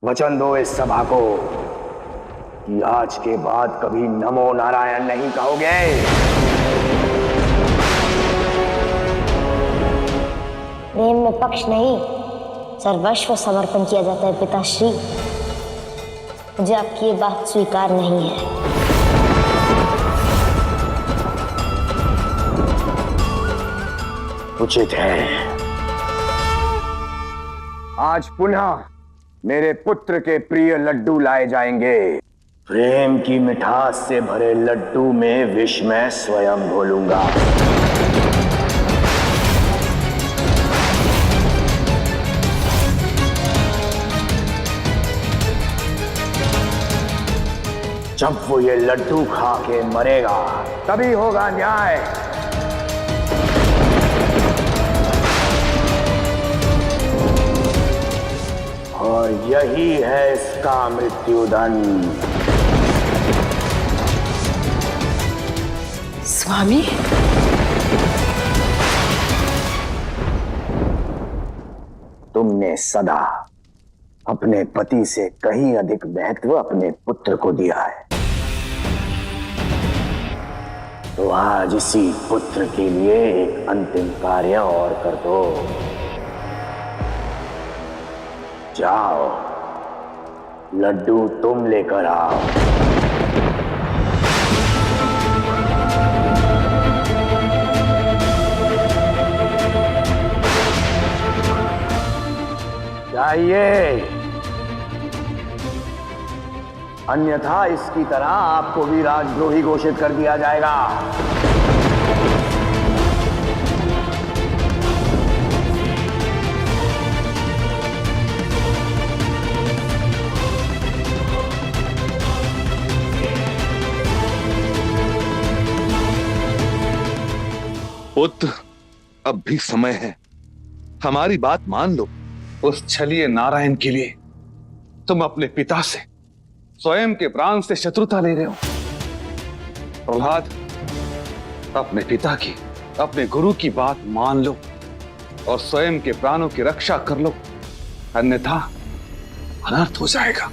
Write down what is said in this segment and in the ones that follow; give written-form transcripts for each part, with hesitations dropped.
वचन दो इस सभा को कि आज के बाद कभी नमो नारायण नहीं कहोगे। प्रेम में पक्ष नहीं, सर्वस्व समर्पण किया जाता है पिताश्री। मुझे आपकी ये बात स्वीकार नहीं है। उचित है। आज पुनः मेरे पुत्र के प्रिय लड्डू लाए जाएंगे। प्रेम की मिठास से भरे लड्डू में विष मैं स्वयं घोलूंगा। जब वो ये लड्डू खा के मरेगा तभी होगा न्याय। और यही है इसका मृत्युदंड। स्वामी, तुमने सदा अपने पति से कहीं अधिक महत्व अपने पुत्र को दिया है, तो आज इसी पुत्र के लिए एक अंतिम कार्य और कर दो। जाओ, लड्डू तुम लेकर आओ। चाहिए, अन्यथा इसकी तरह आपको भी राजद्रोही घोषित कर दिया जाएगा। पुत्र, अब भी समय है, हमारी बात मान लो। उस छलिए नारायण के लिए तुम अपने पिता से स्वयं के प्राण से शत्रुता ले रहे हो। प्रहलाद, अपने पिता की, अपने गुरु की बात मान लो और स्वयं के प्राणों की रक्षा कर लो, अन्यथा अनर्थ हो जाएगा।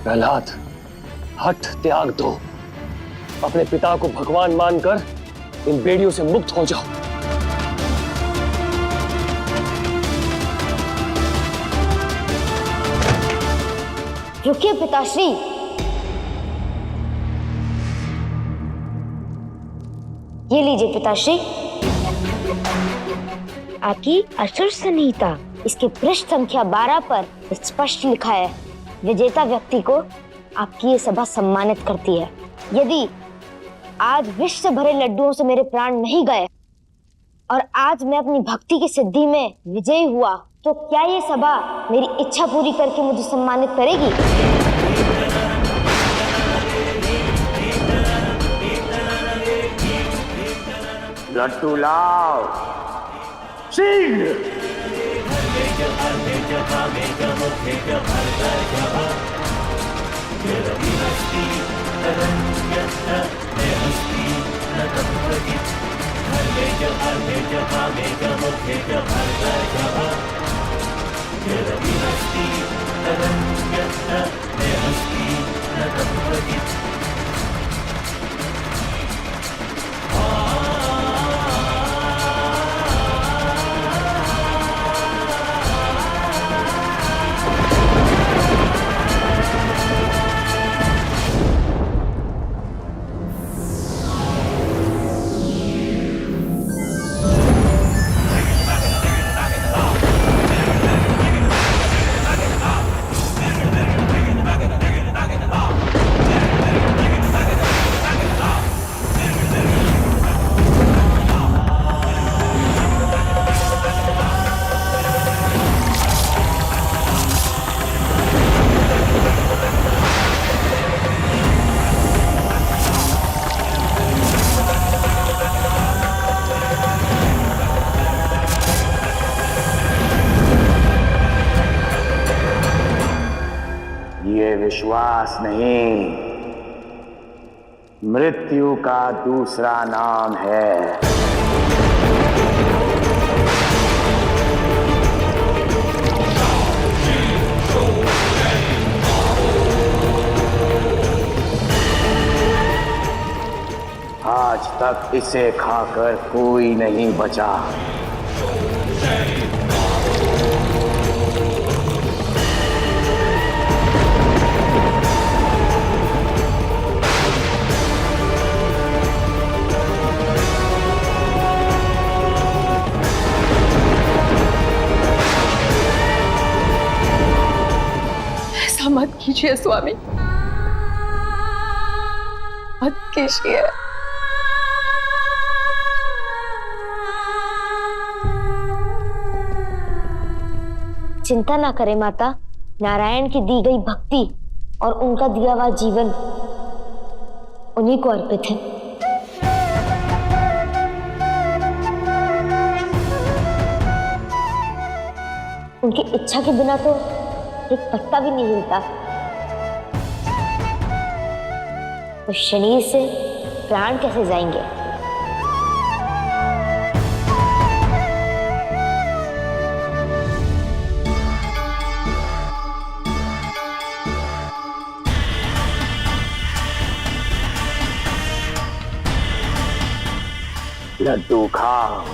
प्रहलाद, हठ त्याग दो। अपने पिता को भगवान मानकर इन बेड़ियों से मुक्त हो जाओ। रुकिए पिताश्री। ये लीजिए पिताश्री, आपकी असुर संहिता। इसके पृष्ठ संख्या 12 पर स्पष्ट लिखा है, विजेता व्यक्ति को आपकी ये सभा सम्मानित करती है। यदि आज विष से भरे लड्डुओं से मेरे प्राण नहीं गए और आज मैं अपनी भक्ति की सिद्धि में विजयी हुआ, तो क्या ये सभा मेरी इच्छा पूरी करके मुझे सम्मानित करेगी? लड्डू लाओ शीघ्र। ये विश्वास नहीं, मृत्यु का दूसरा नाम है। इसे खाकर कोई नहीं बचा। ऐसा मत कीजिए स्वामी, मत कीजिए। चिंता ना करें माता, नारायण की दी गई भक्ति और उनका दिया हुआ जीवन उन्हीं को अर्पित है। उनकी इच्छा के बिना तो एक पत्ता भी नहीं हिलता। तो शरीर से प्राण कैसे जाएंगे? लड्डू खाओ।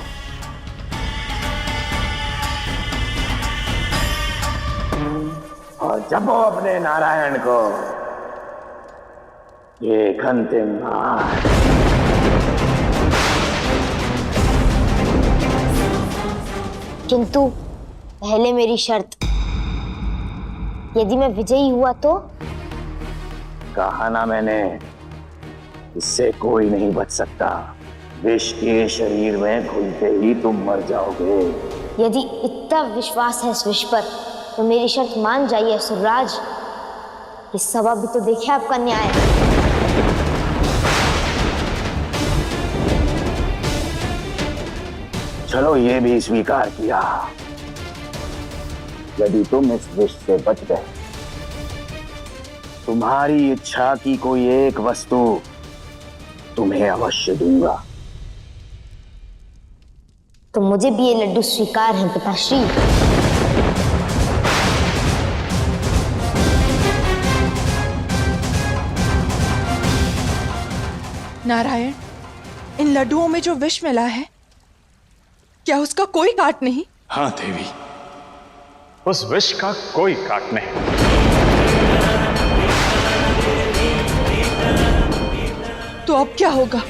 और जपो अपने नारायण को एक अंतिम बार। किंतु पहले मेरी शर्त, यदि मैं विजयी हुआ तो? कहा ना मैंने, इससे कोई नहीं बच सकता। विष के शरीर में घुलते ही तुम मर जाओगे। यदि इतना विश्वास है इस विष पर, तो मेरी शर्त मान जाइए असुरराज। इस सभा भी तो देखे आपका न्याय। चलो ये भी स्वीकार किया। यदि तुम इस विष से बच गए, तुम्हारी इच्छा की कोई एक वस्तु तुम्हें अवश्य दूंगा। तो मुझे भी ये लड्डू स्वीकार है पिताश्री। नारायण, इन लड्डुओं में जो विष मिला है, क्या उसका कोई काट नहीं? हाँ देवी, उस विष का कोई काट नहीं। तो अब क्या होगा?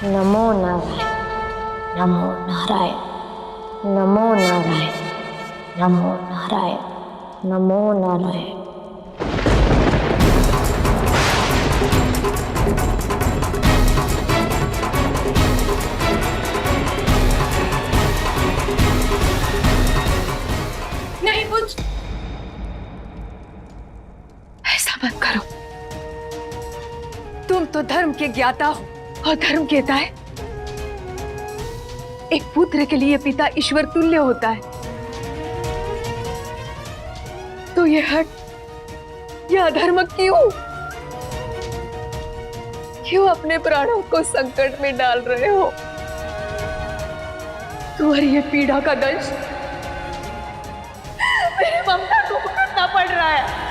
नमो नारायण, नमो नारायण, नमो नारायण, नमो नारायण, नमो नारायण। नहीं कुछ, ऐसा मत करो। तुम तो धर्म के ज्ञाता हो, और धर्म कहता है एक पुत्र के लिए पिता ईश्वर तुल्य होता है। तो ये हट, ये अधर्म क्यों अपने प्राणों को संकट में डाल रहे हो? तुम्हारी ये पीड़ा का दंश मेरी ममता को भुगतना पड़ रहा है।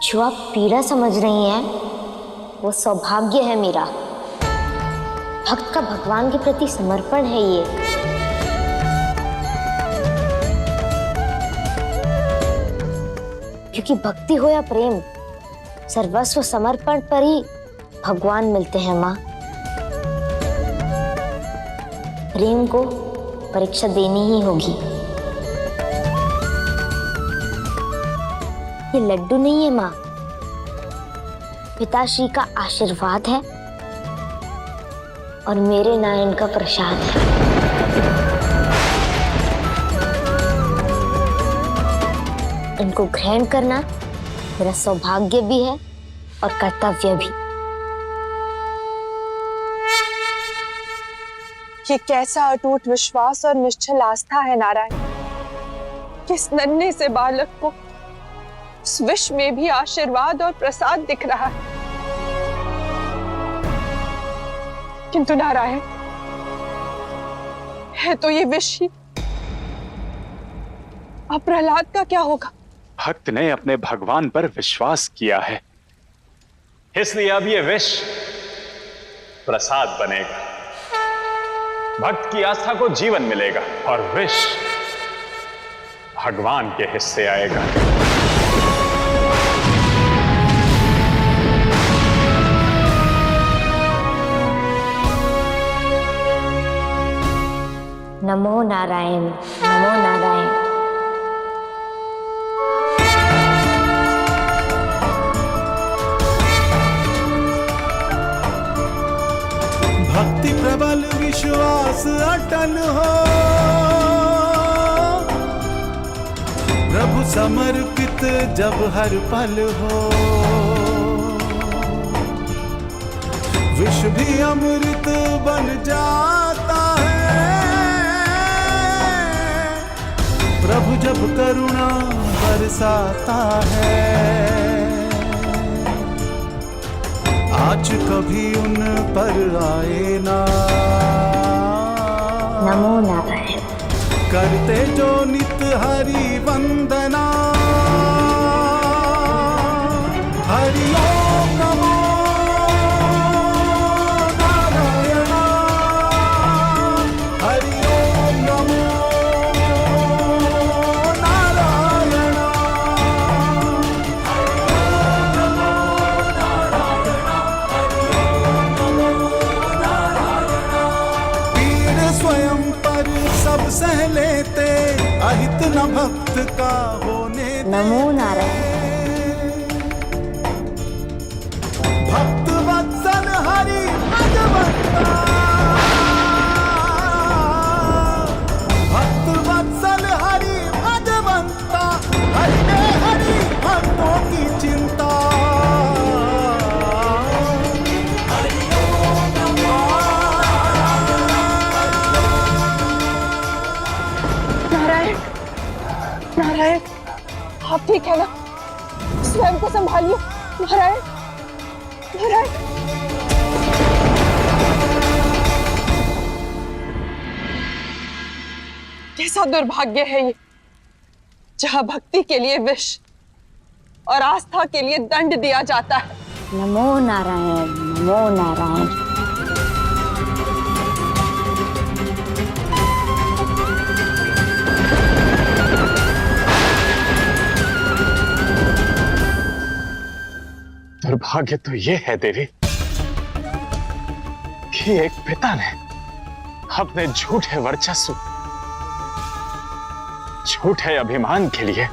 जो आप पीड़ा समझ रही हैं, वो सौभाग्य है मेरा। भक्त का भगवान के प्रति समर्पण है ये। क्योंकि भक्ति हो या प्रेम, सर्वस्व समर्पण पर ही भगवान मिलते हैं माँ। प्रेम को परीक्षा देनी ही होगी। ये लड्डू नहीं है माँ, पिताश्री का आशीर्वाद है और मेरे नारायण का प्रसाद है। इनको ग्रहण करना मेरा सौभाग्य भी है और कर्तव्य भी। ये कैसा अटूट विश्वास और निश्चल आस्था है नारायण। कि इस नन्हे से बालक को उस विष में भी आशीर्वाद और प्रसाद दिख रहा है। किंतु नारायण, है तो ये विष ही। अब प्रहलाद का क्या होगा? भक्त ने अपने भगवान पर विश्वास किया है, इसलिए अब ये विष प्रसाद बनेगा। भक्त की आस्था को जीवन मिलेगा और विष भगवान के हिस्से आएगा। नमो नारायण, नमो नारायण। भक्ति प्रबल विश्वास अटल हो, प्रभु समर्पित जब हर पल हो, विष भी अमृत बन जाता है, प्रभु जब करुणा बरसाता है। आज कभी उन पर आए ना, नमो नारायण। करते जो नित हरि वंदना, हरि ओम नमो नारायण, हरि ओम नमो नारायण, पीड़ स्वयं पर सब सह लेते, अहित न भक्त का होने दे। नमो नारायण। भक्त वत्सल हरि भगवंता, भक्त वत्सल हरि भगवंता, हरि ने हरि भक्तों की चिंता। नारायण, नारायण, आप ठीक है ना? स्वयं को संभालिए। नारायण, नारायण। कैसा दुर्भाग्य है ये, जहां भक्ति के लिए विष और आस्था के लिए दंड दिया जाता है। नमो नारायण, नमो नारायण। दुर्भाग्य तो यह है देवी कि एक पिता ने अपने झूठे वर्चस्व, झूठे अभिमान के लिए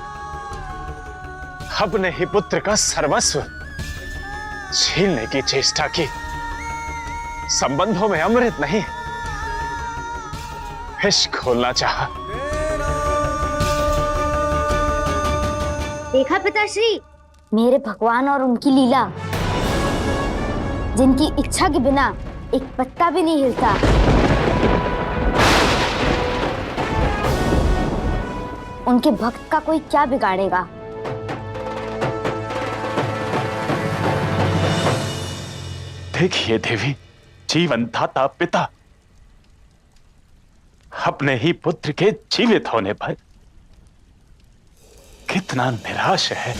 अपने ही पुत्र का सर्वस्व छीनने की चेष्टा की। संबंधों में अमृत नहीं, विष खोलना चाहा। देखा पिताश्री, मेरे भगवान और उनकी लीला, जिनकी इच्छा के बिना एक पत्ता भी नहीं हिलता। उनके भक्त का कोई क्या बिगाड़ेगा। देखिए देवी, जीवन दाता पिता अपने ही पुत्र के जीवित होने पर कितना निराश है।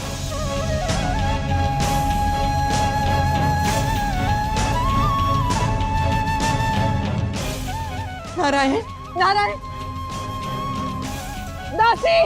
नारायण, नारायण, दासी।